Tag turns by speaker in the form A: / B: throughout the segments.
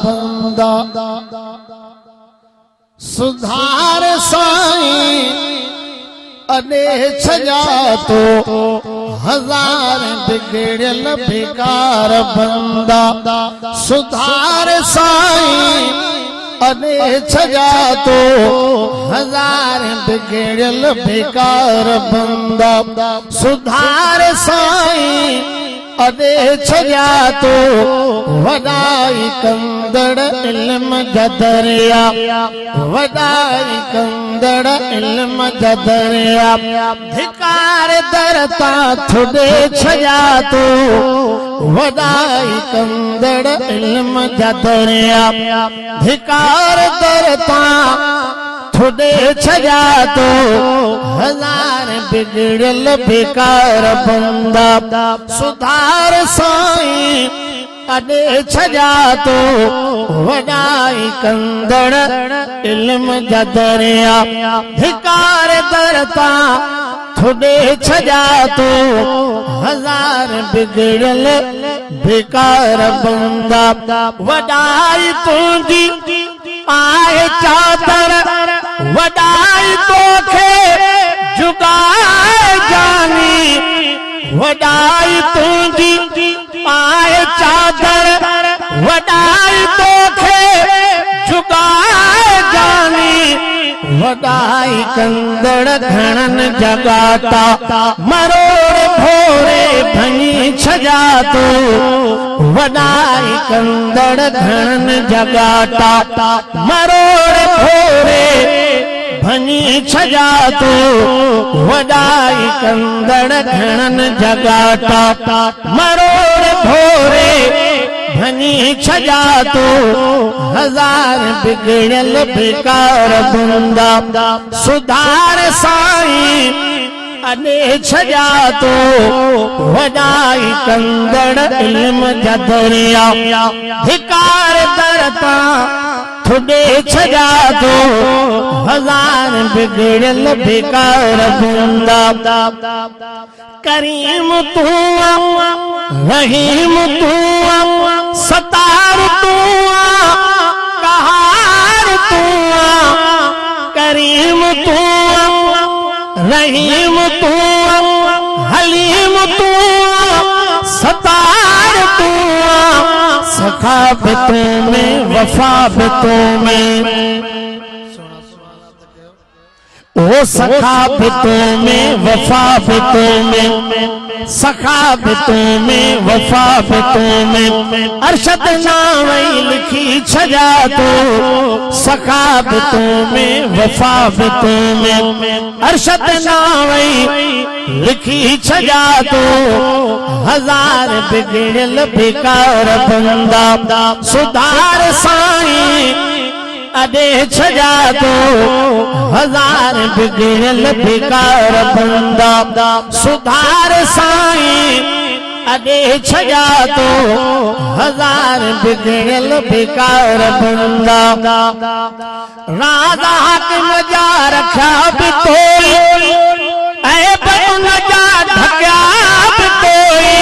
A: बंदा सुधार साईं अने छजा तो हजार बिगड़ल बेकार बंदा सुधार साईं अने छजा तो हजार बिगड़ल बेकार बंदा सुधार साईं अने छजा तो वडाई कंदड़ इल्म जदरिया वडाई कंदड़ इल्म जदरिया धिकार दरता थुडे छजा तो वडाई कंदड़ इल्म जदरिया धिकार दरता थुडे छजा तो हजार बिगड़ल बेकार बंदा सुधार साईं अने छजा तो वडाई कंदड़ इल्म जदरिया धिकार दरता थुडे छजा तो हजार बिगड़ल बेकार बंदा वडाई तुंजी आए चादर वडाई तोखे झुकाए जानी वडाई तुंजी आए चादर वडाई तोखे झुकाए जानी वडाई कंदड़ घणन जगाता मरोड़ भोरे भनी छजा तो वडाई कंदड़ घणन जगाता मरोड़ भोरे भनी छजा तो वडाई कंदड़ घणन जगाता मरोड़ भोरे भनी छजा तो हजार बिगड़ल बेकार बंदा सुधार साईं अने छजा तो वडाई कंदड़ इल्म जदरिया धिकार दरता थुडे छजा तो हजार बिगड़ल बेकार बंदा करीम तू रहीम तू सतार तू कहार तू करीम तू रहीम तू हलीम तू सतार तू सखा भी तू में वफा भी तू में ओ सखा भी तू में वफा भी तू में सखा भी तू में वफा भी तू में अरशद नावई लिखी छजा तो सखा भी तू में वफा भी तू में अरशद नावई लिखी छजा तो हजार बिगड़ल बेकार बंदा सुधार साईं अने छजा तो हजार बिगड़ल बेकार बंदा सुधार साईं अने छजा तो हजार बिगड़ल बेकार बंदा राजा हाकिम जा रखा भी कोई ऐब उन जा ढकिया भी कोई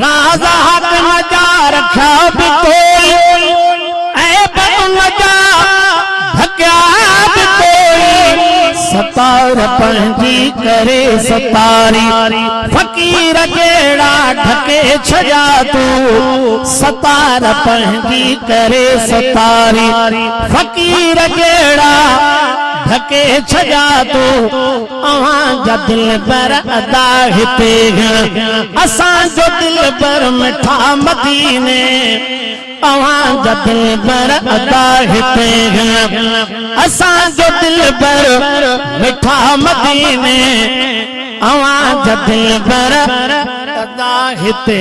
A: राजा हाकिम जा रखा भी कोई ऐब उन जा ढकिया भी कोई सतार पंहिंजी करे सतारी फकीर जेड़ा ढके छजा तू सतार पंहिंजी करे सतारी फकीर जेड़ा ढके छजा तू अहां जा दिल पर अदा हिते असां जो दिल पर मिठा मदीने अहां जा दिल पर अदा हिते असां जो दिल पर मिठा मदीने अहां जा दिल पर अदा हिते